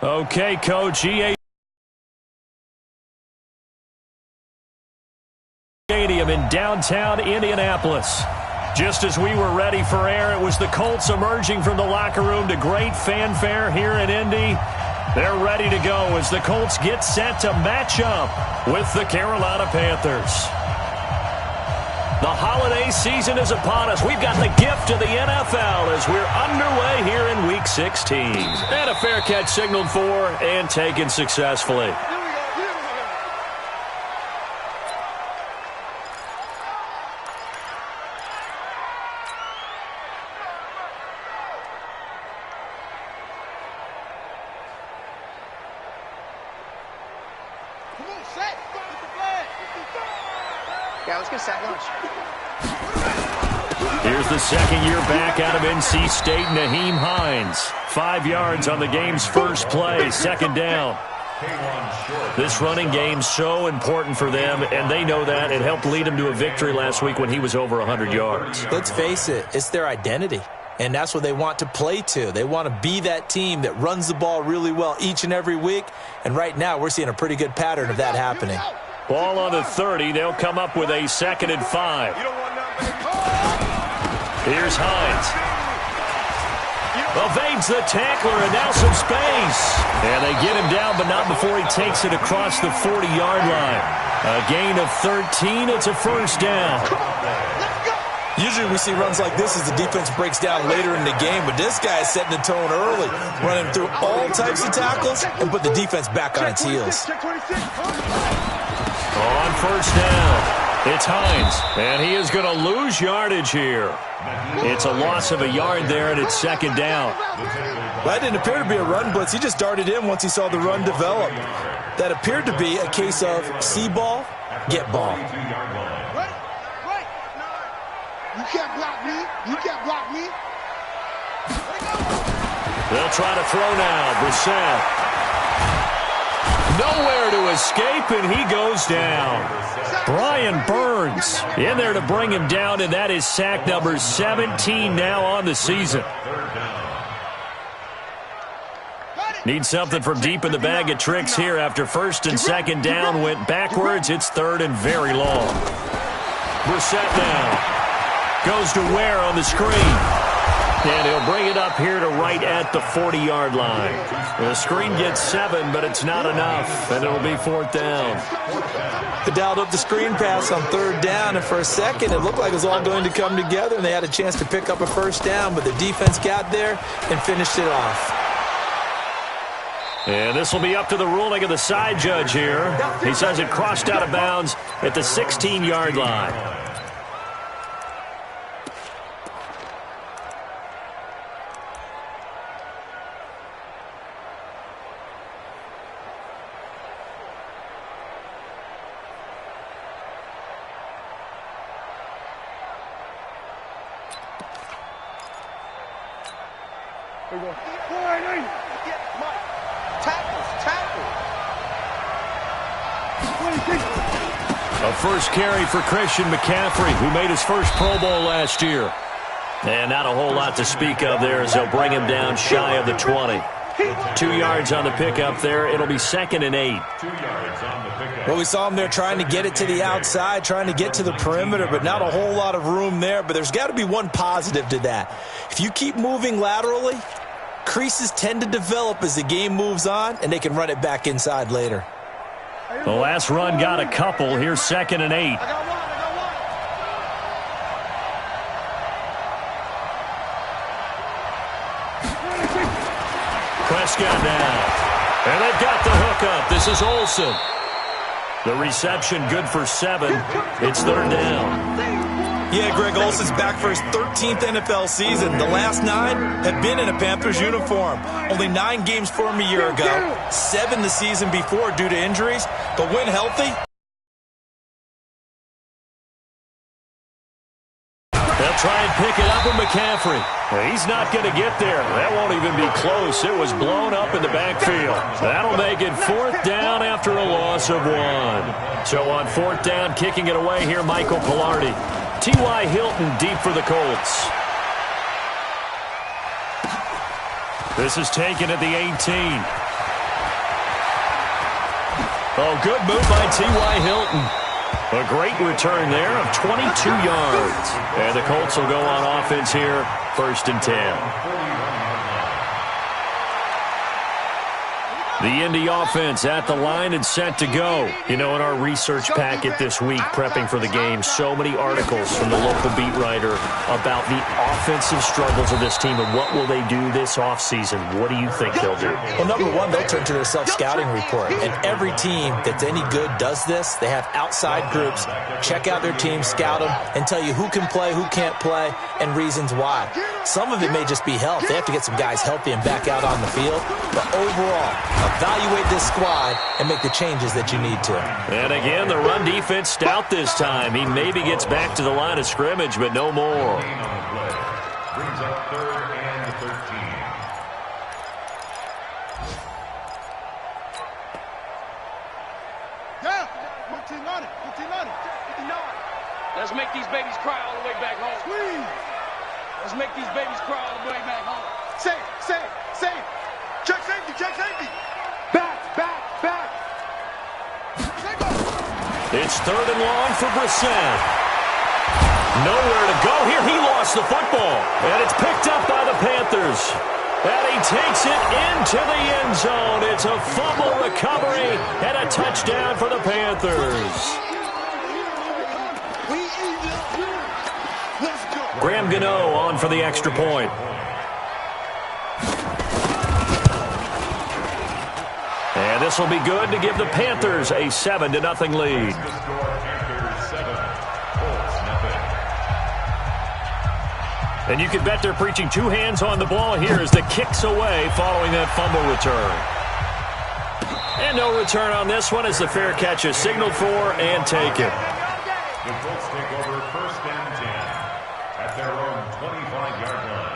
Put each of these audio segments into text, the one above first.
Okay, Coach, EA Stadium in downtown Indianapolis. Just as we were ready for air, it was the Colts emerging from the locker room to great fanfare here in Indy. They're ready to go as the Colts get set to match up with the Carolina Panthers. The holiday season is upon us. We've got the gift of the NFL as we're underway here in Week 16. And a fair catch signaled for and taken successfully. Yeah, let's get set lunch. Here's the second year back out of NC State, Nyheim Hines. 5 yards on the game's first play, second down. This running game's so important for them, and they know that. It helped lead them to a victory last week when he was over 100 yards. Let's face it, it's their identity, and that's what they want to play to. They want to be that team that runs the ball really well each and every week, and right now we're seeing a pretty good pattern of that happening. Ball on the 30. They'll come up with a 2nd and 5. Here's Hines. Evades the tackler, and now some space. And they get him down, but not before he takes it across the 40-yard line. A gain of 13. It's a first down. Usually we see runs like this as the defense breaks down later in the game, but this guy is setting the tone early, running through all types of tackles and put the defense back on its heels. On first down, it's Hines, and he is going to lose yardage here. It's a loss of a yard there, and it's second down. That didn't appear to be a run blitz. He just darted in once he saw the run develop. That appeared to be a case of see ball, get ball. You can't block me. You can't block me. They'll try to throw now. Brissett. Nowhere to escape, and he goes down. Brian Burns in there to bring him down, and that is sack number 17 now on the season. Need something from deep in the bag of tricks here after first and second down went backwards. It's third and very long. Brissett now. Goes to Ware on the screen. And he'll bring it up here to right at the 40-yard line. The screen gets 7, but it's not enough, and it'll be fourth down. They dialed up the screen pass on third down, and for a second it looked like it was all going to come together, and they had a chance to pick up a first down, but the defense got there and finished it off. And this will be up to the ruling of the side judge here. He says it crossed out of bounds at the 16-yard line. A first carry for Christian McCaffrey, who made his first Pro Bowl last year. And not a whole lot to speak of there as they'll bring him down shy of the 20. 2 yards on the pickup there. It'll be 2nd and 8. Well, we saw him there trying to get it to the outside, trying to get to the perimeter, but not a whole lot of room there. But there's got to be one positive to that. If you keep moving laterally, creases tend to develop as the game moves on, and they can run it back inside later. The last run got a couple. Here's 2nd and 8. Prescott now. And they've got the hook up. This is Olsen. The reception good for 7. It's third down. Yeah, Greg Olsen's back for his 13th NFL season. The last 9 have been in a Panthers uniform. Only 9 games for him a year ago, 7 the season before due to injuries. But when healthy, they'll try and pick it up with McCaffrey. He's not going to get there. That won't even be close. It was blown up in the backfield. That'll make it fourth down after a loss of 1. So on fourth down, kicking it away here, Michael Pilardi. T.Y. Hilton deep for the Colts. This is taken at the 18. Oh, good move by T.Y. Hilton. A great return there of 22 yards. And the Colts will go on offense here, 1st and 10. The Indy offense at the line and set to go. You know, in our research packet this week, prepping for the game, so many articles from the local beat writer about the offensive struggles of this team and what will they do this offseason. What do you think they'll do? Well, number one, they'll turn to their self-scouting report. And every team that's any good does this. They have outside groups, check out their team, scout them, and tell you who can play, who can't play, and reasons why. Some of it may just be health. They have to get some guys healthy and back out on the field. But overall, evaluate this squad and make the changes that you need to. And again, the run defense stout this time. He maybe gets back to the line of scrimmage, but no more. Brings up 3rd and 13. Yeah, 15 on it, 15 on it. 59. Let's make these babies cry all the way back home. Squeeze. Let's make these babies cry all the way back home. Safe. Check safety. Back. It's 3rd and long for Brissett. Nowhere to go here. He lost the football. And it's picked up by the Panthers. And he takes it into the end zone. It's a fumble recovery and a touchdown for the Panthers. Graham Gano on for the extra point. And this will be good to give the Panthers a 7-0 lead. And you can bet they're preaching 2 hands on the ball here as the kick's away following that fumble return. And no return on this one as the fair catch is signaled for and taken. The Colts take over 1st and 10 at their own 25-yard line.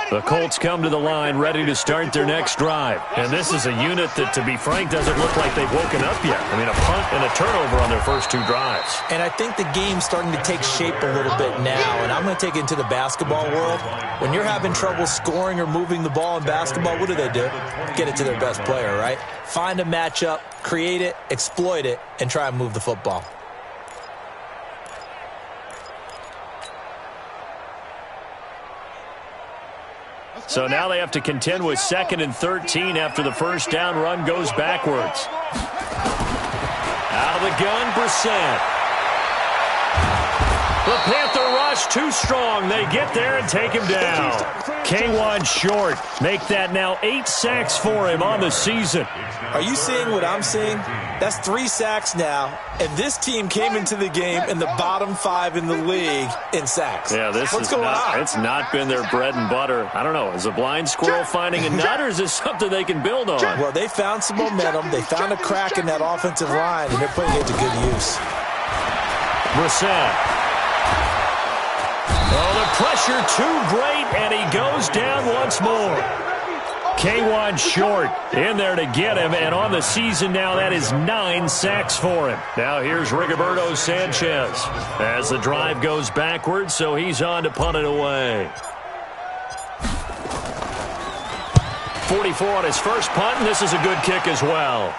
The Colts come to the line ready to start their next drive. And this is a unit that, to be frank, doesn't look like they've woken up yet. I mean, a punt and a turnover on their first 2 drives. And I think the game's starting to take shape a little bit now. And I'm going to take it into the basketball world. When you're having trouble scoring or moving the ball in basketball, what do? Get it to their best player, right? Find a matchup, create it, exploit it, and try and move the football. So now they have to contend with 2nd and 13 after the first down run goes backwards. Out of the gun, Brissett. The Panther rush too strong. They get there and take him down. K'Wan Short make that now 8 sacks for him on the season. Are you seeing what I'm seeing? That's 3 sacks now, and this team came into the game in the bottom 5 in the league in sacks. Yeah, what's going on? It's not been their bread and butter. I don't know. Is a blind squirrel finding a nut, or is this something they can build on? Well, they found some momentum. They found a crack in that offensive line, and they're putting it to good use. Brissett. Oh, the pressure too great, and he goes down once more. K'Wan Short in there to get him, and on the season now, that is 9 sacks for him. Now here's Rigoberto Sanchez as the drive goes backwards, so he's on to punt it away. 44 on his first punt, and this is a good kick as well.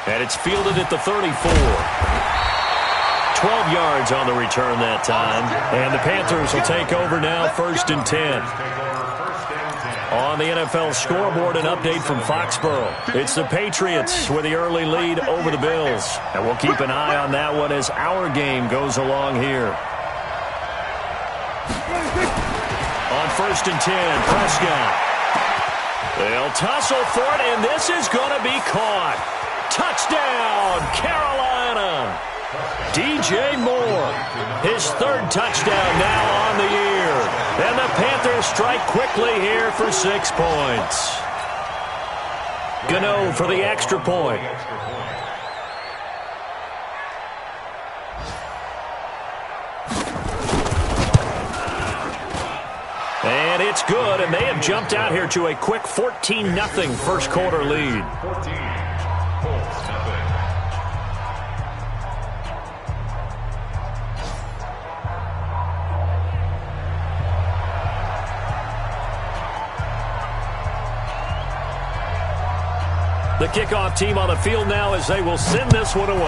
And it's fielded at the 34. 12 yards on the return that time. And the Panthers will take over now, 1st and 10. On the NFL scoreboard, an update from Foxborough. It's the Patriots with the early lead over the Bills. And we'll keep an eye on that one as our game goes along here. On 1st and 10, Prescott. They'll tussle for it, and this is going to be caught. Touchdown, Carolina. DJ Moore, his 3rd touchdown now on the year. And the Panthers strike quickly here for 6 points. Gano for the extra point. And it's good, and they have jumped out here to a quick 14-0 first quarter lead. 14, Colts, nothing. The kickoff team on the field now as they will send this one away.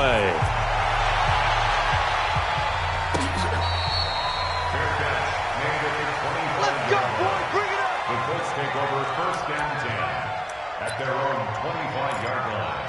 Let's go, boy. Bring it up. The Colts take over first down 10 at their own 25-yard line.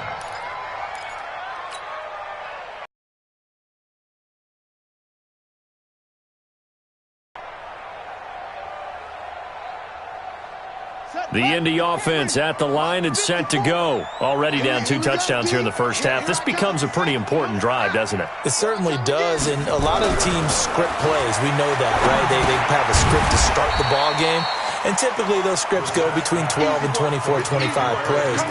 The Indy offense at the line and set to go. Already down 2 touchdowns here in the first half. This becomes a pretty important drive, doesn't it? It certainly does, and a lot of teams script plays. We know that, right? They have a script to start the ball game, and typically those scripts go between 12 and 24, 25 plays.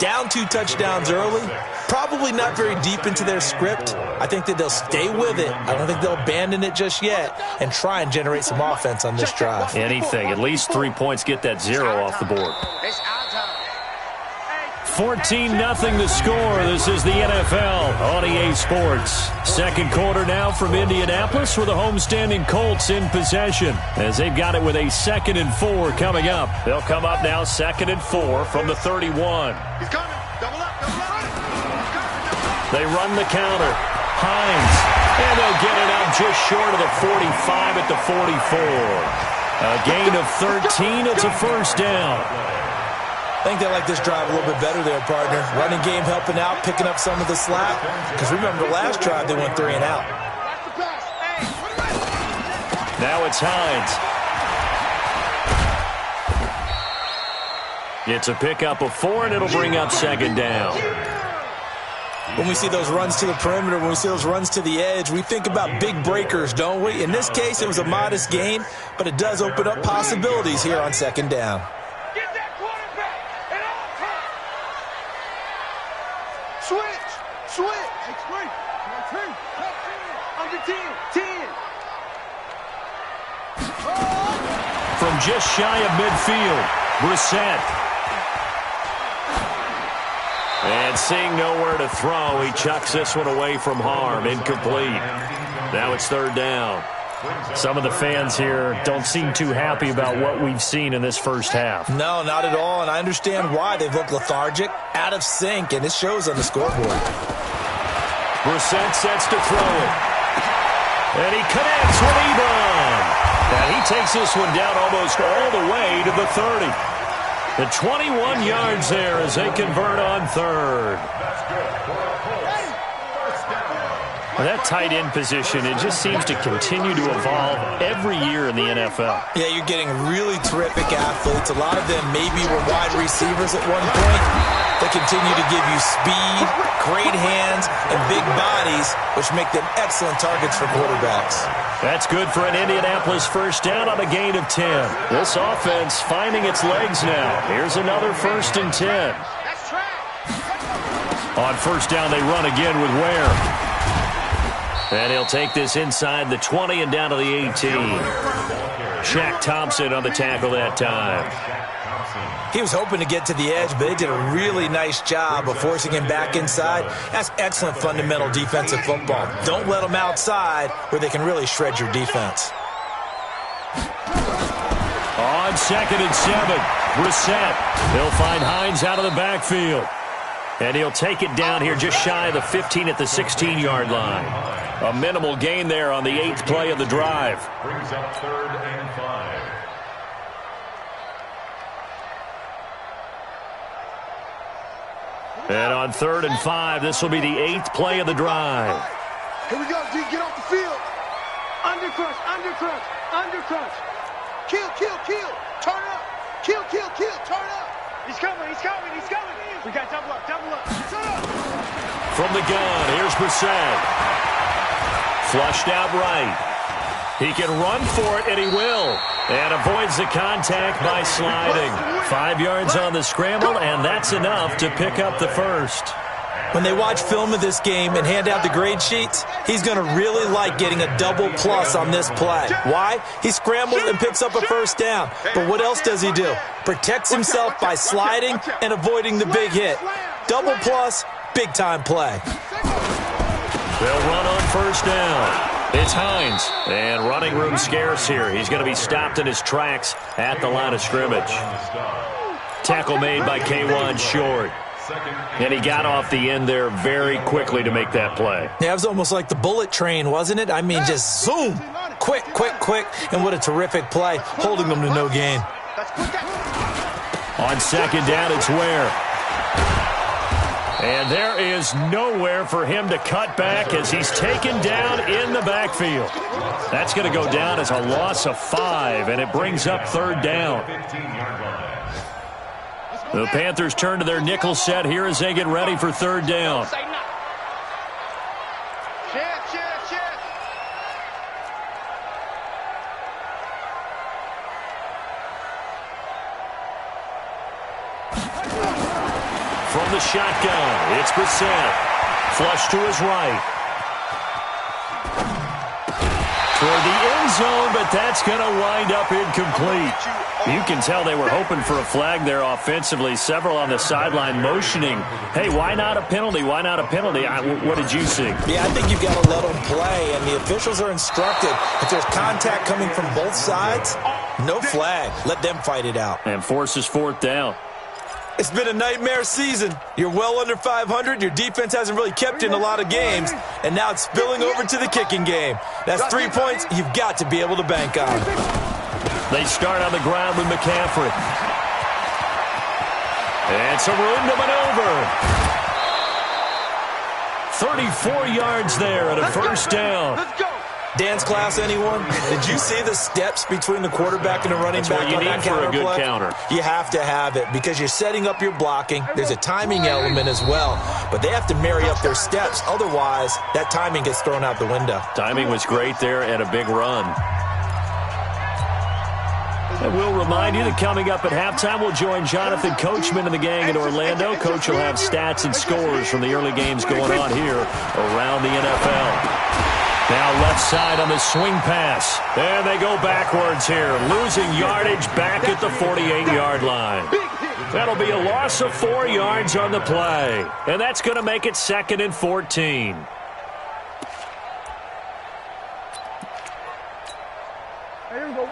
Down 2 touchdowns early, probably not very deep into their script. I think that they'll stay with it. I don't think they'll abandon it just yet and try and generate some offense on this drive. Anything. At least 3 points, get that 0 off the board. 14-0 the score. This is the NFL on EA Sports. Second quarter now from Indianapolis with the homestanding Colts in possession as they've got it with a 2nd and 4 coming up. They'll come up now 2nd and 4 from the 31. He's coming. Double up, double up. They run the counter. Hines. And they'll get it out just short of the 45 at the 44. A gain of 13. It's a first down. I think they like this drive a little bit better there, partner. Running game helping out, picking up some of the slack. Because remember, the last drive they went 3 and out. Now it's Hines. It's a pickup of 4, and it'll bring up 2nd down. When we see those runs to the perimeter, when we see those runs to the edge, we think about big breakers, don't we? In this case, it was a modest gain, but it does open up possibilities here on 2nd down. Get that quarterback at all times. Switch. Hey, switch. Under 10. 10. From just shy of midfield, Brissett. And seeing nowhere to throw, he chucks this one away from harm. Incomplete. Now it's 3rd down. Some of the fans here don't seem too happy about what we've seen in this first half. No, not at all, and I understand why. They've looked lethargic, out of sync, and it shows on the scoreboard. Brissett sets to throw it. And he connects with Ebron. And he takes this one down almost all the way to the 30. The 21 yards there as they convert on 3rd. That tight end position, it just seems to continue to evolve every year in the NFL. Yeah, you're getting really terrific athletes. A lot of them maybe were wide receivers at one point. They continue to give you speed, great hands, and big bodies, which make them excellent targets for quarterbacks. That's good for an Indianapolis first down on a gain of 10. This offense finding its legs now. Here's another 1st and 10. On 1st down, they run again with Ware. And he'll take this inside the 20 and down to the 18. Shaq Thompson on the tackle that time. He was hoping to get to the edge, but they did a really nice job of forcing him back inside. That's excellent fundamental defensive football. Don't let them outside where they can really shred your defense. On 2nd and 7, Brissett. He'll find Hines out of the backfield. And he'll take it down here just shy of the 15 at the 16-yard line. A minimal gain there on the 8th play of the drive. Brings up 3rd and 5. And on 3rd and 5, this will be the 8th play of the drive. Here we go, D. Get off the field. Undercrush. Kill. Turn up. Kill. Turn up. He's coming. We got double up. From the gun, here's Brissett. Flushed out right. He can run for it, and he will. And avoids the contact by sliding. 5 yards on the scramble, and that's enough to pick up the first. When they watch film of this game and hand out the grade sheets, he's going to really like getting a double plus on this play. Why? He scrambles and picks up a first down. But what else does he do? Protects himself by sliding and avoiding the big hit. Double plus, big-time play. They'll run on 1st down. It's Hines, and running room scarce here. He's going to be stopped in his tracks at the line of scrimmage. Tackle made by K1 Short. And he got off the end there very quickly to make that play. Yeah, it was almost like the bullet train, wasn't it? I mean, just zoom. Quick, quick, quick. And what a terrific play, holding them to no gain. On second down, it's Ware. And there is nowhere for him to cut back as he's taken down in the backfield. That's going to go down as a loss of 5, and it brings up third down. The Panthers turn to their nickel set here as they get ready for third down. From the shotgun, it's Brissett. Flush to his right. Toward the end zone, but that's going to wind up incomplete. You can tell they were hoping for a flag there offensively. Several on the sideline motioning, hey, why not a penalty? Why not a penalty? What did you see? Yeah, I think you've got to let them play, and the officials are instructed. If there's contact coming from both sides, no flag. Let them fight it out. And forces fourth down. It's been a nightmare season. You're well under 500. Your defense hasn't really kept you in a lot of games, and now it's spilling over to the kicking game. That's 3 points you've got to be able to bank on. They start on the ground with McCaffrey. And some room to maneuver. 34 yards there and a first down. Let's go. Dance class, anyone? Did you see the steps between the quarterback and the running back on that counter play? That's what you need for a good counter. You have to have it because you're setting up your blocking. There's a timing element as well, but they have to marry up their steps. Otherwise, that timing gets thrown out the window. Timing was great there and a big run. And we'll remind you that coming up at halftime, we'll join Jonathan Coachman and the gang in Orlando. Coach will have stats and scores from the early games going on here around the NFL. Now left side on the swing pass. And they go backwards here, losing yardage back at the 48-yard line. That'll be a loss of 4 yards on the play. And that's going to make it 2nd and 14. Here we go.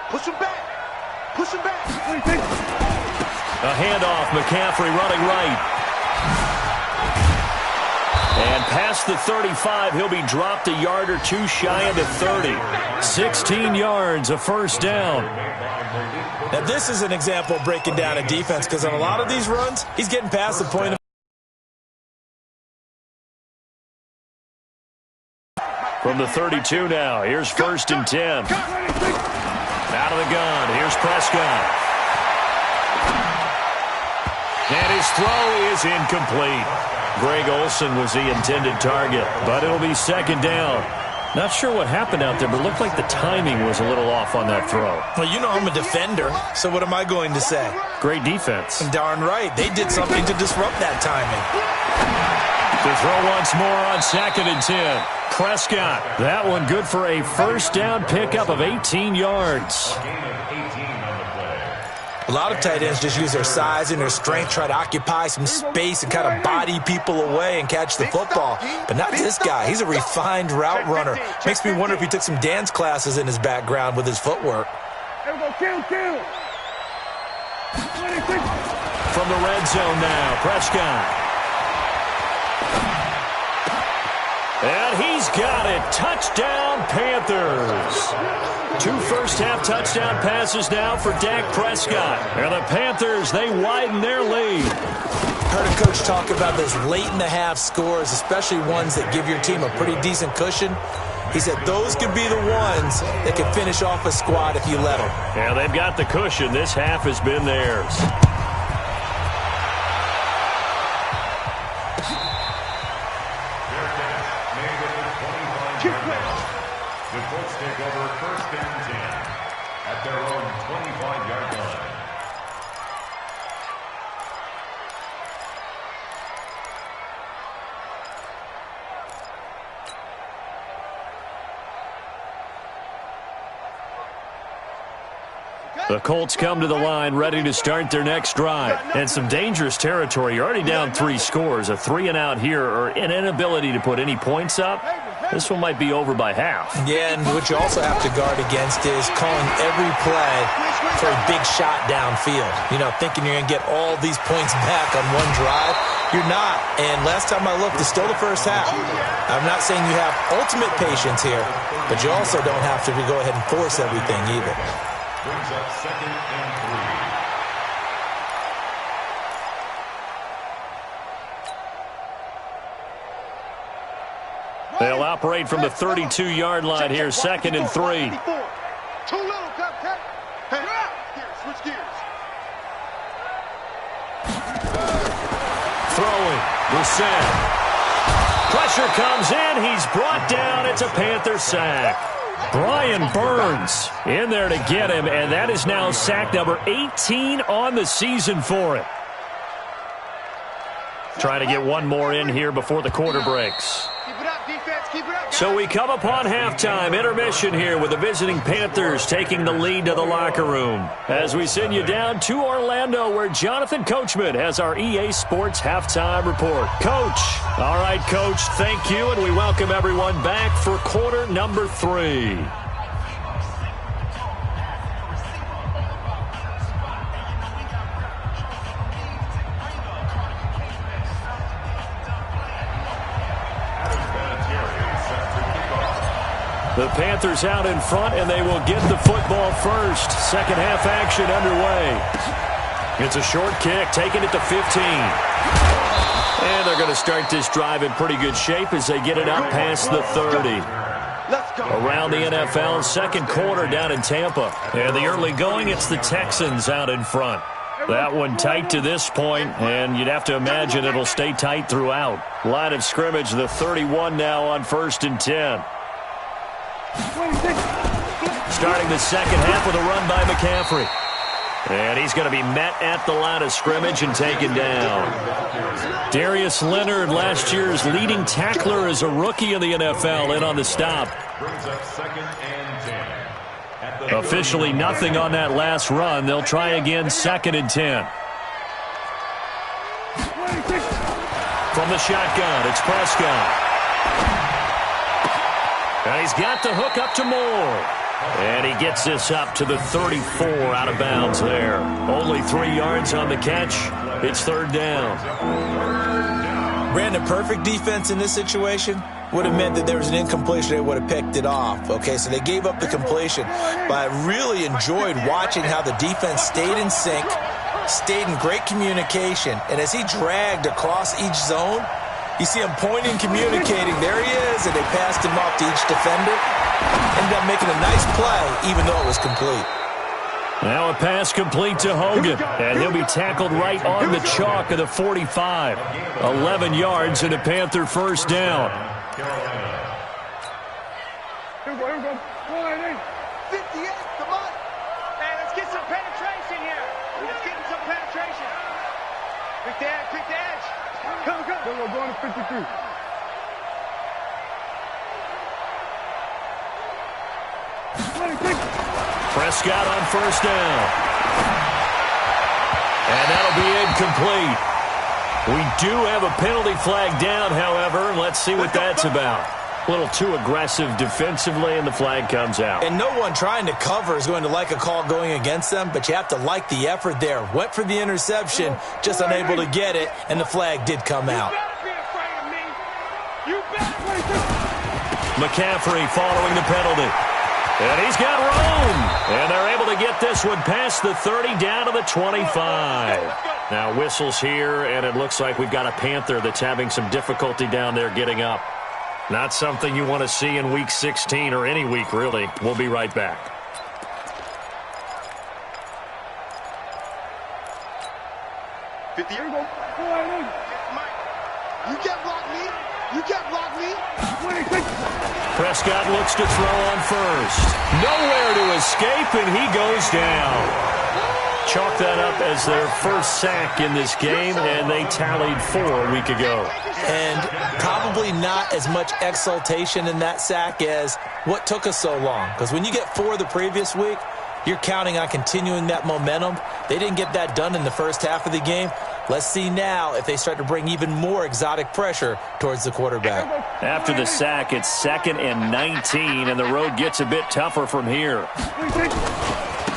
Push him back. Push him back. A handoff, McCaffrey running right. And past the 35, he'll be dropped a yard or two shy of the 30. 16 yards, a first down. Now, this is an example of breaking down a defense because on a lot of these runs, he's getting past the point of from the 32 now. Here's 1st and 10. Out of the gun. Here's Prescott. And his throw is incomplete. Greg Olsen was the intended target, but it'll be 2nd down. Not sure what happened out there, but it looked like the timing was a little off on that throw. Well, you know I'm a defender, so what am I going to say? Great defense. And darn right. They did something to disrupt that timing. To throw once more on 2nd and 10. Prescott. That one good for a first down pickup of 18 yards. A lot of tight ends just use their size and their strength, try to occupy some space and kind of body people away and catch the football. But not this guy. He's a refined route runner. Makes me wonder if he took some dance classes in his background with his footwork. Here we go. Kill. From the red zone now, Prescott. And he's got it. Touchdown, Panthers. 2 first-half touchdown passes now for Dak Prescott. And the Panthers, they widen their lead. Heard a coach talk about those late-in-the-half scores, especially ones that give your team a pretty decent cushion. He said those could be the ones that could finish off a squad if you let them. Yeah, they've got the cushion. This half has been theirs. The Colts take over 1st and 10 at their own 25-yard line. The Colts come to the line ready to start their next drive. And some dangerous territory. You're already down 3 scores. A 3-and-out here or an inability to put any points up. This one might be over by half. Yeah, and what you also have to guard against is calling every play for a big shot downfield. You know, thinking you're going to get all these points back on one drive. You're not. And last time I looked, it's still the first half. I'm not saying you have ultimate patience here, but you also don't have to go ahead and force everything either. Brings up 2nd and 3. They'll operate from the 32-yard line here, 2nd and 3. Too little, Captain. Hey, switch gears. Throwing. Brissett. Pressure comes in. He's brought down. It's a Panther sack. Brian Burns in there to get him, and that is now sack number 18 on the season for him. Trying to get one more in here before the quarter breaks. Keep it up, defense. Keep it up. So we come upon halftime, intermission here with the visiting Panthers taking the lead to the locker room. As we send you down to Orlando, where Jonathan Coachman has our EA Sports halftime report. Coach. All right, Coach, thank you, and we welcome everyone back for quarter number 3. The Panthers out in front, and they will get the football first. Second half action underway. It's a short kick, taking it to 15. And they're going to start this drive in pretty good shape as they get it out past the 30. Around the NFL, second quarter down in Tampa. And the early going, it's the Texans out in front. That one tight to this point, and you'd have to imagine it'll stay tight throughout. Line of scrimmage, the 31 now on 1st and 10. Starting the second half with a run by McCaffrey. And he's going to be met at the line of scrimmage and taken down. Darius Leonard, last year's leading tackler as a rookie in the NFL, in on the stop. Brings up 2nd and 10. Officially nothing on that last run. They'll try again, 2nd and 10. From the shotgun, it's Prescott. And he's got the hook up to Moore. And he gets this up to the 34 out of bounds there. Only 3 yards on the catch. It's 3rd down. Brandon, perfect defense in this situation would have meant that there was an incompletion. They would have picked it off. Okay, so they gave up the completion. But I really enjoyed watching how the defense stayed in sync, stayed in great communication. And as he dragged across each zone, you see him pointing, communicating. There he is, and they passed him off to each defender. Ended up making a nice play, even though it was complete. Now a pass complete to Hogan, and he'll be tackled right on the chalk of the 45. 11 yards and a Panther first down. Here we go. 58, come on. Hey, let's get some penetration here. Let's get some penetration. Quick the edge. Come. We're going to 53. Prescott on first down. And that'll be incomplete. We do have a penalty flag down, however. Let's see what that's about. A little too aggressive defensively, and the flag comes out. And no one trying to cover is going to like a call going against them, but you have to like the effort there. Went for the interception, just unable to get it, and the flag did come out. McCaffrey following the penalty. And he's got room. And they're able to get this one past the 30 down to the 25. Now whistles here, and it looks like we've got a Panther that's having some difficulty down there getting up. Not something you want to see in Week 16 or any week, really. We'll be right back. You can't block me. You can't block me. Prescott looks to throw on first. Nowhere to escape, and he goes down. Chalk that up as their first sack in this game, and they tallied 4 a week ago. And probably not as much exultation in that sack as what took us so long. Because when you get 4 the previous week, you're counting on continuing that momentum. They didn't get that done in the first half of the game. Let's see now if they start to bring even more exotic pressure towards the quarterback. After the sack, it's 2nd and 19, and the road gets a bit tougher from here.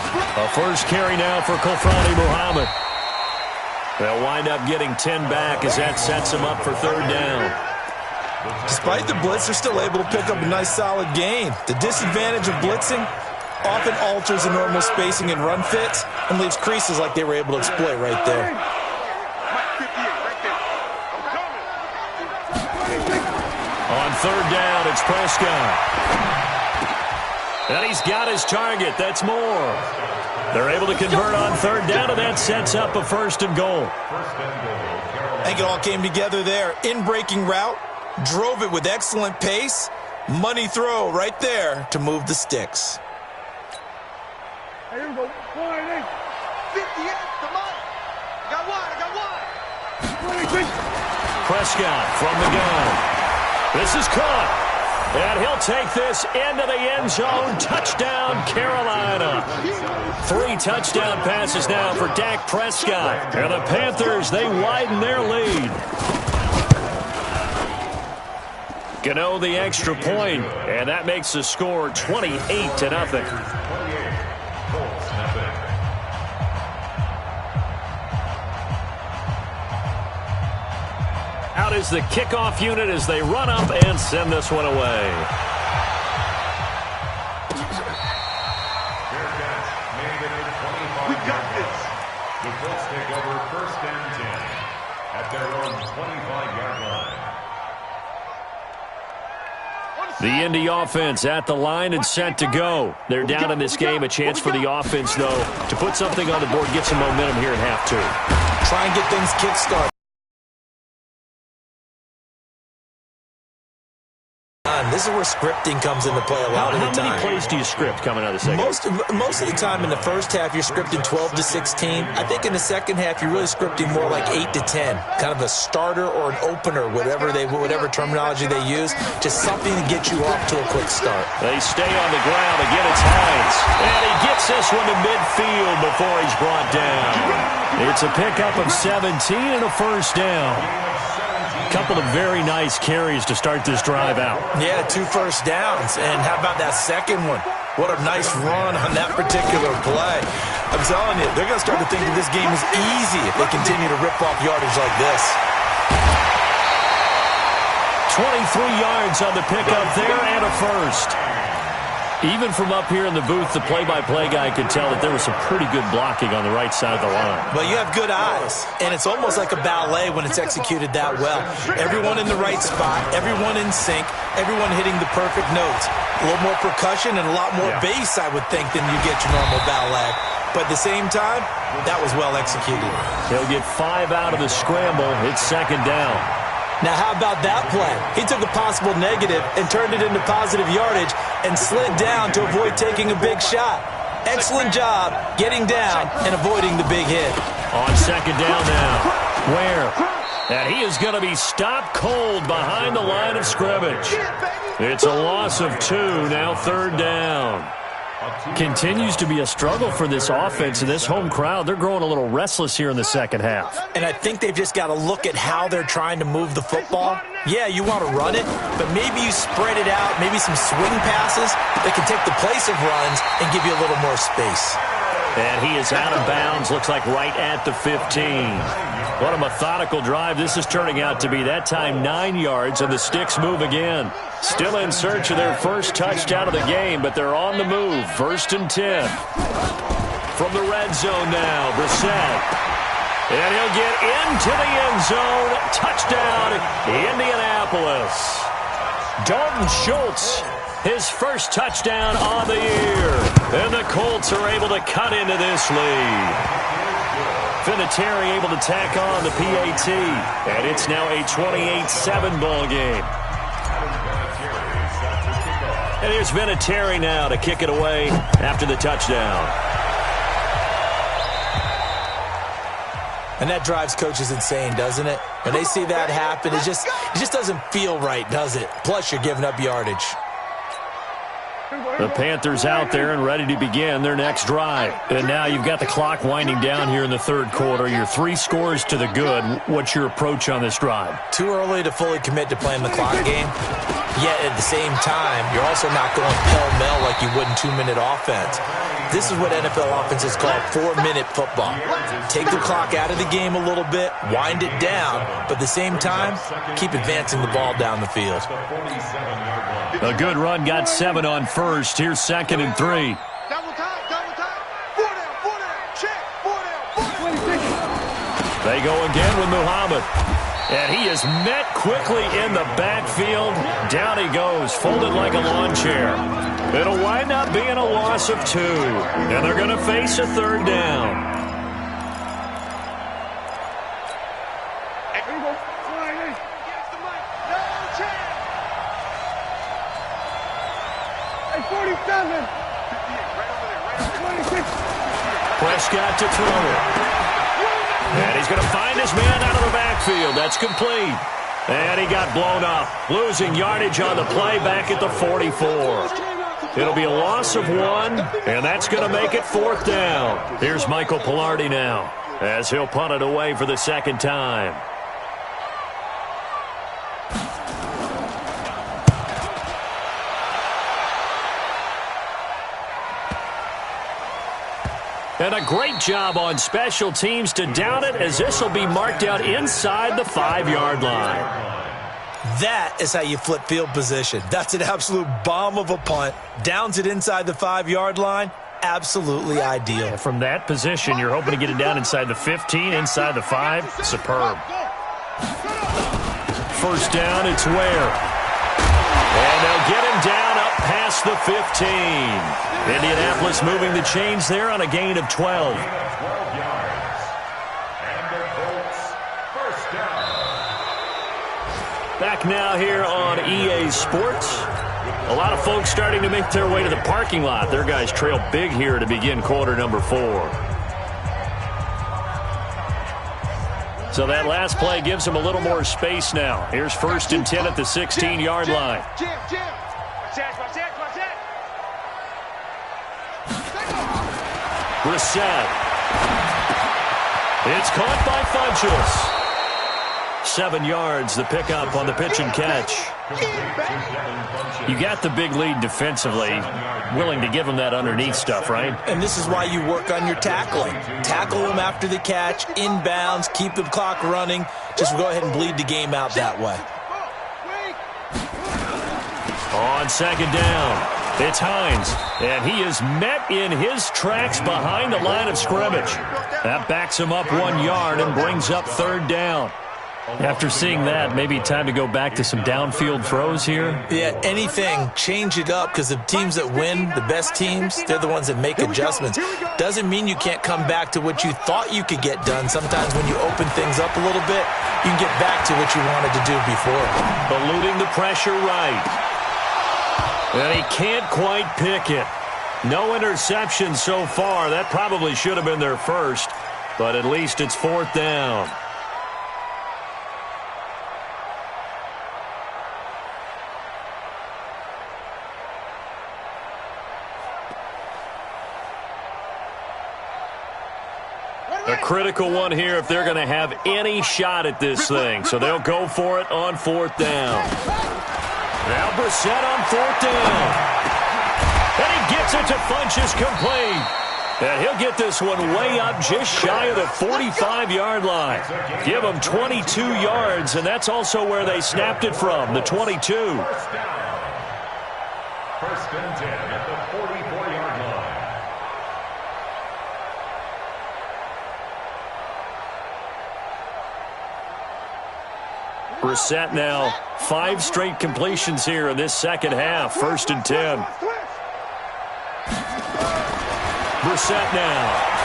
A first carry now for Kofrani Muhammad. They'll wind up getting 10 back as that sets them up for third down. Despite the blitz, they're still able to pick up a nice, solid gain. The disadvantage of blitzing often alters the normal spacing and run fits and leaves creases like they were able to exploit right there. On third down, it's Prescott. And he's got his target. That's more. They're able to convert on third down, and that sets up a first and goal. I think it all came together there. In-breaking route, drove it with excellent pace. Money throw right there to move the sticks. Here we go. 58, come on. I got one. Prescott from the gun. This is caught. And he'll take this into the end zone. Touchdown, Carolina. 3 touchdown passes now for Dak Prescott. And the Panthers, they widen their lead. Gano the extra point, and that makes the score 28-0. Out is the kickoff unit as they run up and send this one away. We got this. The Colts take over first and 10 at their own 25-yard line. The Indy offense at the line and set to go. They're down in this game. A chance for the offense, though, to put something on the board, get some momentum here in half 2. Try and get things kick-started. This is where scripting comes into play a lot of the time. How many plays do you script coming out of the second? Most of the time in the first half, you're scripting 12 to 16. I think in the second half, you're really scripting more like 8 to 10. Kind of a starter or an opener, whatever terminology they use. Just something to get you off to a quick start. They stay on the ground. Again, it's Hines. And he gets this one to midfield before he's brought down. It's a pickup of 17 and a first down. Couple of very nice carries to start this drive out. Yeah, 2 first downs. And how about that second one? What a nice run on that particular play. I'm telling you, they're going to start to think that this game is easy if they continue to rip off yardage like this. 23 yards on the pickup there and a first. Even from up here in the booth, the play-by-play guy could tell that there was some pretty good blocking on the right side of the line. Well, you have good eyes, and it's almost like a ballet when it's executed that well. Everyone in the right spot, everyone in sync, everyone hitting the perfect notes. A little more percussion and a lot more bass, I would think, than you get your normal ballet. But at the same time, that was well executed. He'll get 5 out of the scramble. It's second down. Now, how about that play? He took a possible negative and turned it into positive yardage and slid down to avoid taking a big shot. Excellent job getting down and avoiding the big hit. On second down now. Where? And he is going to be stopped cold behind the line of scrimmage. It's a loss of 2, now third down. Continues to be a struggle for this offense and this home crowd. They're growing a little restless here in the second half. And I think they've just got to look at how they're trying to move the football. Yeah, you want to run it, but maybe you spread it out, maybe some swing passes that can take the place of runs and give you a little more space. And he is out of bounds, looks like right at the 15. What a methodical drive this is turning out to be. That time 9 yards, and the sticks move again. Still in search of their first touchdown of the game, but they're on the move. First and 10. From the red zone now, Brissett. And he'll get into the end zone. Touchdown, Indianapolis. Dalton Schultz, his first touchdown on the year. And the Colts are able to cut into this lead. Vinatieri able to tack on the PAT. And it's now a 28-7 ball game. And here's Vinatieri now to kick it away after the touchdown. And that drives coaches insane, doesn't it? When they see that happen, it just doesn't feel right, does it? Plus, you're giving up yardage. The Panthers out there and ready to begin their next drive. And now you've got the clock winding down here in the third quarter. You're 3 scores to the good. What's your approach on this drive? Too early to fully commit to playing the clock game. Yet at the same time, you're also not going pell-mell like you would in 2-minute offense. This is what NFL offenses call 4-minute football. Take the clock out of the game a little bit, wind it down, but at the same time, keep advancing the ball down the field. A good run got 7 on first. Here's 2nd and 3. Double time, double time. 4 down, check. 4 down. They go again with Muhammad. And he is met quickly in the backfield. Down he goes, folded like a lawn chair. It'll wind up being a loss of 2. And they're going to face a 3rd down. Prescott to throw it. And he's going to find his man out of the backfield. That's complete. And he got blown up, losing yardage on the play back at the 44. It'll be a loss of 1, and that's going to make it 4th down. Here's Michael Pilardi now, as he'll punt it away for the 2nd time. And a great job on special teams to down it, as this will be marked out inside the 5-yard line. That is how you flip field position. That's an absolute bomb of a punt. Downs it inside the 5-yard line. Absolutely ideal. And from that position, you're hoping to get it down inside the 15, inside the 5. Superb. 1st down, it's Ware. And they'll get him down up past the 15. Indianapolis moving the chains there on a gain of 12. Back now here on EA Sports. A lot of folks starting to make their way to the parking lot. Their guys trail big here to begin quarter number 4. So that last play gives them a little more space now. Here's 1st and 10 at the 16-yard line. Brissett. It's caught by Funchess. 7 yards, the pickup on the pitch and catch. You got the big lead defensively. Willing to give them that underneath stuff, right? And this is why you work on your tackling. Tackle them after the catch, inbounds, keep the clock running. Just go ahead and bleed the game out that way. On 2nd down, it's Hines. And he is met in his tracks behind the line of scrimmage. That backs him up 1 yard and brings up 3rd down. After seeing that, maybe time to go back to some downfield throws here? Yeah, anything. Change it up, because the teams that win, the best teams, they're the ones that make adjustments. Doesn't mean you can't come back to what you thought you could get done. Sometimes when you open things up a little bit, you can get back to what you wanted to do before. Eluding the pressure right. And he can't quite pick it. No interception so far. That probably should have been their first, but at least it's 4th down. A critical one here if they're going to have any shot at this thing. So they'll go for it on 4th down. Now Brissett on 4th down. And he gets it to Funchess complete. And he'll get this one way up just shy of the 45-yard line. Give them 22 yards, and that's also where they snapped it from, the 22. 1st and 10 at the 44-yard line. Brissett now 5 straight completions here in this 2nd half. 1st and 10. Brissett now.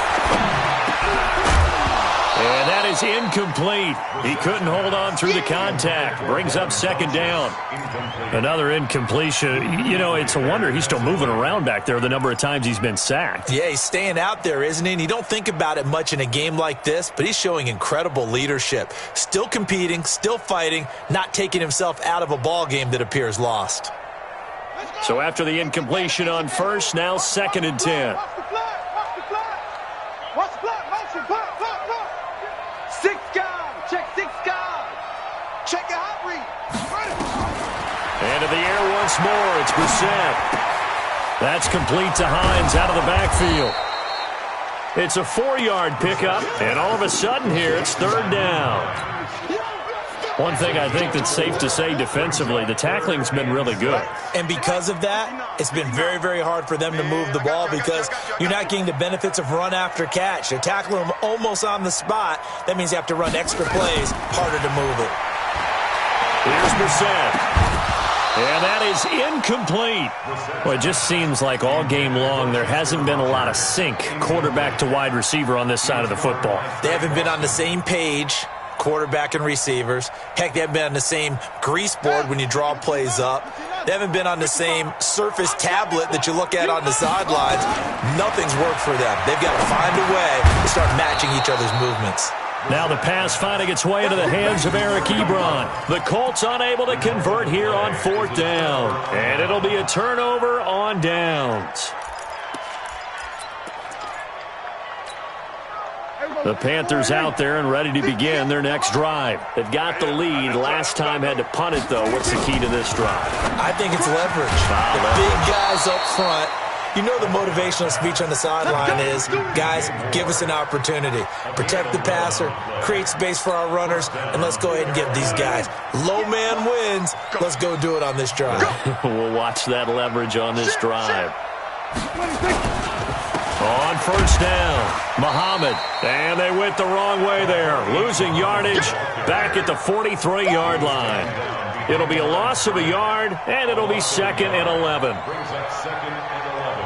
And that is incomplete. He couldn't hold on through the contact. Brings up 2nd down. Another incompletion. You know, it's a wonder he's still moving around back there the number of times he's been sacked. Yeah, he's staying out there, isn't he? And you don't think about it much in a game like this, but he's showing incredible leadership. Still competing, still fighting, not taking himself out of a ball game that appears lost. So after the incompletion on first, now 2nd and 10. Watch the flag. Watch the flag. Watch the flag. Motion. Punt. 6 guard. Check 6 guard. Check your hot read. And in the air once more, it's Brissett. That's complete to Hines out of the backfield. It's a 4-yard pickup, and all of a sudden here, it's 3rd down. One thing I think that's safe to say defensively, the tackling's been really good. And because of that, it's been very, very hard for them to move the ball because you're not getting the benefits of run after catch. You're tackling them almost on the spot. That means you have to run extra plays, harder to move it. Here's Brissett. And that is incomplete. Well, it just seems like all game long there hasn't been a lot of sync quarterback to wide receiver on this side of the football. They haven't been on the same page, quarterback and receivers. Heck, they haven't been on the same grease board when you draw plays up. They haven't been on the same surface tablet that you look at on the sidelines. Nothing's worked for them. They've got to find a way to start matching each other's movements. Now the pass finding its way into the hands of Eric Ebron. The Colts unable to convert here on 4th down. And it'll be a turnover on downs. The Panthers out there and ready to begin their next drive. They've got the lead. Last time had to punt it, though. What's the key to this drive? I think it's leverage. The big guys up front. You know the motivational speech on the sideline is, guys, give us an opportunity. Protect the passer, create space for our runners, and let's go ahead and get these guys. Low man wins. Let's go do it on this drive. We'll watch that leverage on this drive. On 1st down, Muhammad. And they went the wrong way there. Losing yardage back at the 43-yard line. It'll be a loss of a yard, and it'll be 2nd and 11. Brings up 2nd and 11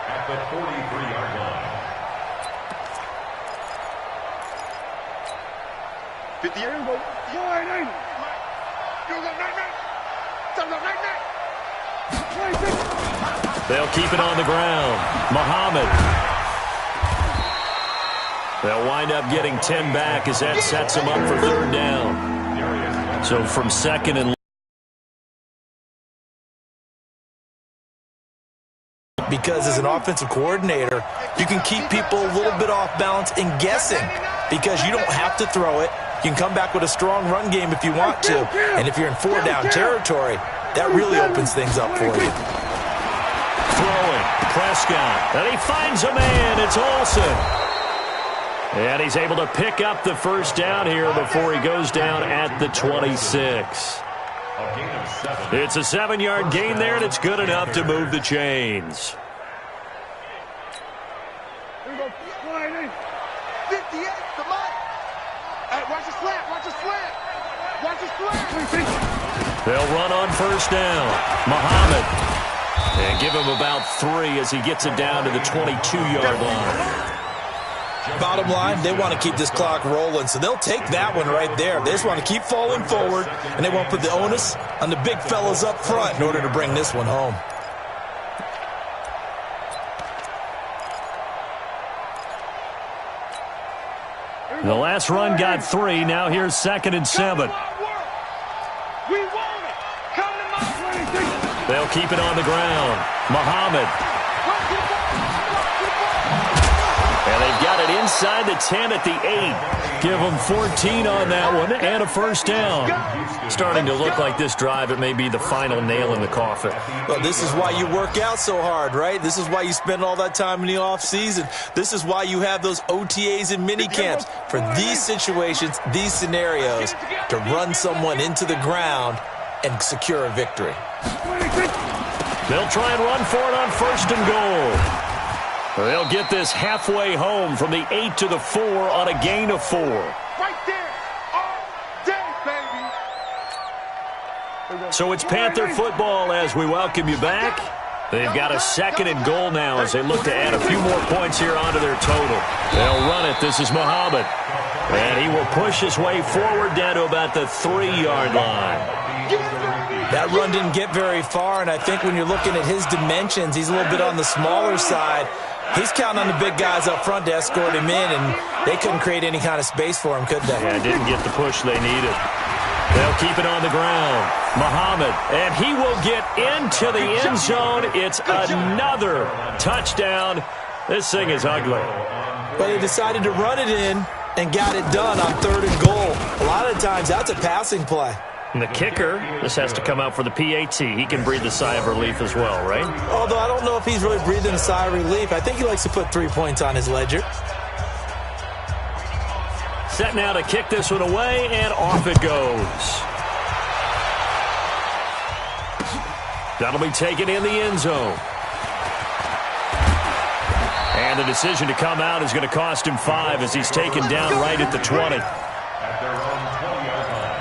at the 43-yard line. 50 years ago. They'll keep it on the ground. Muhammad. They'll wind up getting 10 back as that sets them up for 3rd down. So from 2nd and because as an offensive coordinator, you can keep people a little bit off balance and guessing because you don't have to throw it. You can come back with a strong run game if you want to. And if you're in 4-down territory, that really opens things up for you. Throwing, Prescott, and he finds a man. It's Olsen. And he's able to pick up the 1st down here before he goes down at the 26. It's a 7-yard gain there, and it's good enough to move the chains. 58, come on. Hey, watch the slant, watch the slant. Watch the slant. They'll run on 1st down. Muhammad. And give him about 3 as he gets it down to the 22-yard line. Bottom line, they want to keep this clock rolling, so they'll take that one right there. They just want to keep falling forward, and they won't put the onus on the big fellas up front in order to bring this one home. The last run got 3. Now here's 2nd and 7. We want it. Come to my. They'll keep it on the ground. Muhammad. And they've got it inside the 10 at the 8. Give them 14 on that one and a 1st down. Starting to look like this drive, it may be the final nail in the coffin. Well, this is why you work out so hard, right? This is why you spend all that time in the offseason. This is why you have those OTAs and mini camps for these situations, these scenarios, to run someone into the ground and secure a victory. They'll try and run for it on 1st and goal. They'll get this halfway home from the 8 to the 4 on a gain of 4. Right there, all day, baby. So it's Panther football as we welcome you back. They've got a 2nd and goal now as they look to add a few more points here onto their total. They'll run it. This is Muhammad. And he will push his way forward down to about the 3-yard line. That run didn't get very far, and I think when you're looking at his dimensions, he's a little bit on the smaller side. He's counting on the big guys up front to escort him in, and they couldn't create any kind of space for him, could they? Yeah, didn't get the push they needed. They'll keep it on the ground. Muhammad, and he will get into the end zone. It's another touchdown. This thing is ugly. But they decided to run it in and got it done on 3rd and goal. A lot of times, that's a passing play. And the kicker, this has to come out for the PAT. He can breathe a sigh of relief as well, right? Although I don't know if he's really breathing a sigh of relief. I think he likes to put 3 points on his ledger. Set now to kick this one away, and off it goes. That'll be taken in the end zone. And the decision to come out is going to cost him 5 as he's taken down right at the 20. At their own 20-yard line.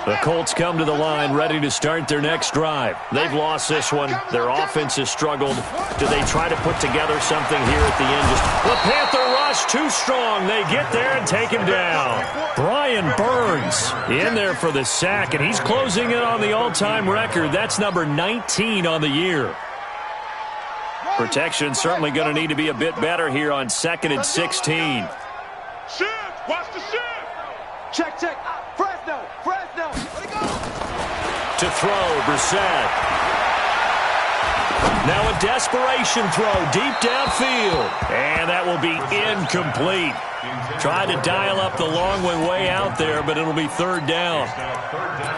The Colts come to the line ready to start their next drive. They've lost this one. Their offense has struggled. Do they try to put together something here at the end? The Panther rush too strong. They get there and take him down. Brian Burns in there for the sack, and he's closing in on the all-time record. That's number 19 on the year. Protection certainly going to need to be a bit better here on 2nd and 16. Shift! Watch the shift! Check, check. Fresno! Fresno! Let it go! To throw, Brissett. Now a desperation throw deep downfield. And that will be incomplete. Tried to dial up the long way out there, but it'll be 3rd down.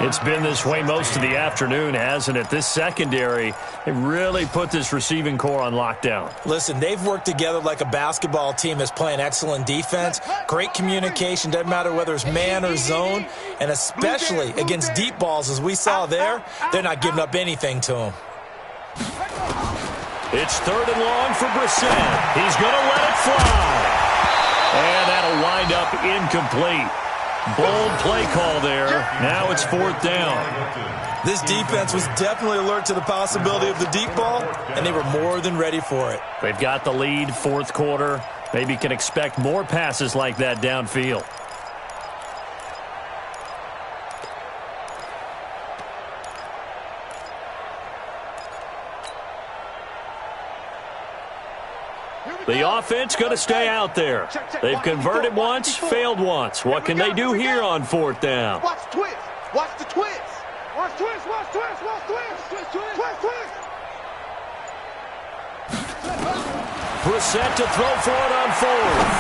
It's been this way most of the afternoon, hasn't it? This secondary, they really put this receiving core on lockdown. Listen, they've worked together like a basketball team that's playing excellent defense. Great communication, doesn't matter whether it's man or zone. And especially against deep balls, as we saw there, they're not giving up anything to them. It's 3rd and long for Brissett. He's going to let it fly. And that'll wind up incomplete. Bold play call there. Now it's 4th down. This defense was definitely alert to the possibility of the deep ball, and they were more than ready for it. They've got the lead, 4th quarter. Maybe can expect more passes like that downfield. The offense going to stay out there. They've converted once, failed once. What can they do here on 4th down? Watch the twist. Watch the twist. Watch twist. Watch twist. Watch twist. Twist, twist. Twist, twist. Brissett to throw for it on 4th.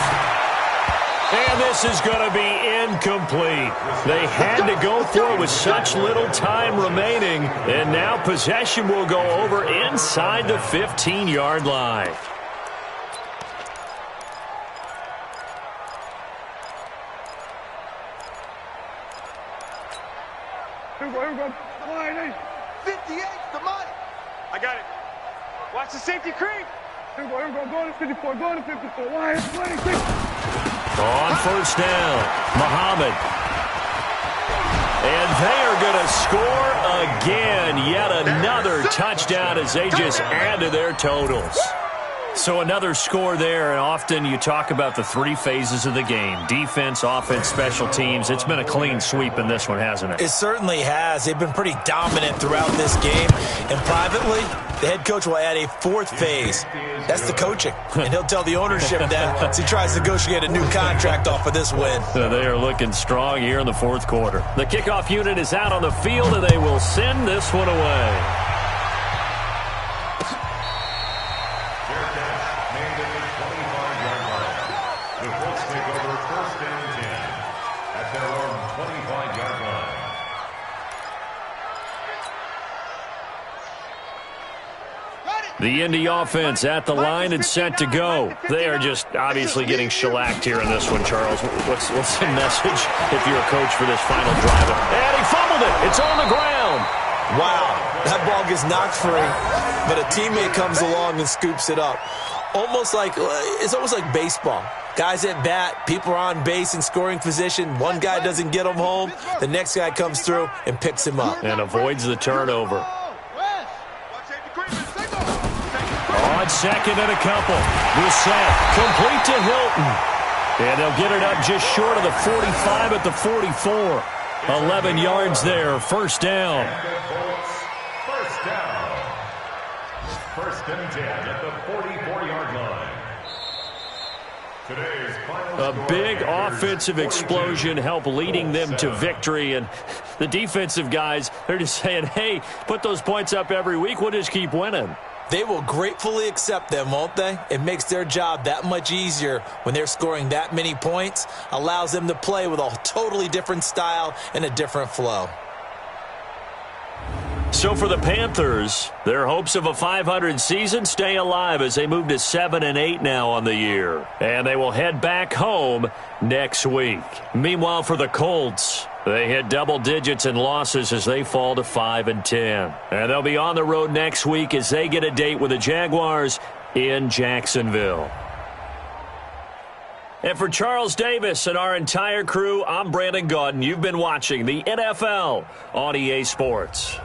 And this is going to be incomplete. They had to go for it with such little time remaining. And now possession will go over inside the 15-yard line. Here we go. 58's the money. I got it. Watch the safety creep. Here we go. Go to 54. Go to 54. Why? On 1st down, Muhammad. And they are going to score again. Yet another touchdown as they just add to their totals. So another score there, and often you talk about the 3 phases of the game. Defense, offense, special teams. It's been a clean sweep in this one, hasn't it? It certainly has. They've been pretty dominant throughout this game. And privately, the head coach will add a 4th phase. That's the coaching. And he'll tell the ownership that as he tries to negotiate a new contract off of this win. They are looking strong here in the 4th quarter. The kickoff unit is out on the field, and they will send this one away. The Indy offense at the line and set to go. They are just obviously getting shellacked here in this one, Charles. What's the message if you're a coach for this final drive? And he fumbled it. It's on the ground. Wow, that ball gets knocked free, but a teammate comes along and scoops it up. It's almost like baseball. Guys at bat, people are on base in scoring position. One guy doesn't get him home. The next guy comes through and picks him up. And avoids the turnover. On 2nd and a couple. Brissett complete to Hilton. And they'll get it up just short of the 45 at the 44. 11 yards there. 1st down. First down. 1st and 10 at the 44-yard line. A big offensive explosion helped leading them to victory, and the defensive guys, they're just saying, hey, put those points up every week, we'll just keep winning. They will gratefully accept them, won't they? It makes their job that much easier when they're scoring that many points, allows them to play with a totally different style and a different flow. So for the Panthers, their hopes of a 500 season stay alive as they move to 7-8 now on the year. And they will head back home next week. Meanwhile, for the Colts, they hit double digits in losses as they fall to 5-10. And they'll be on the road next week as they get a date with the Jaguars in Jacksonville. And for Charles Davis and our entire crew, I'm Brandon Gaudin. You've been watching the NFL on EA Sports.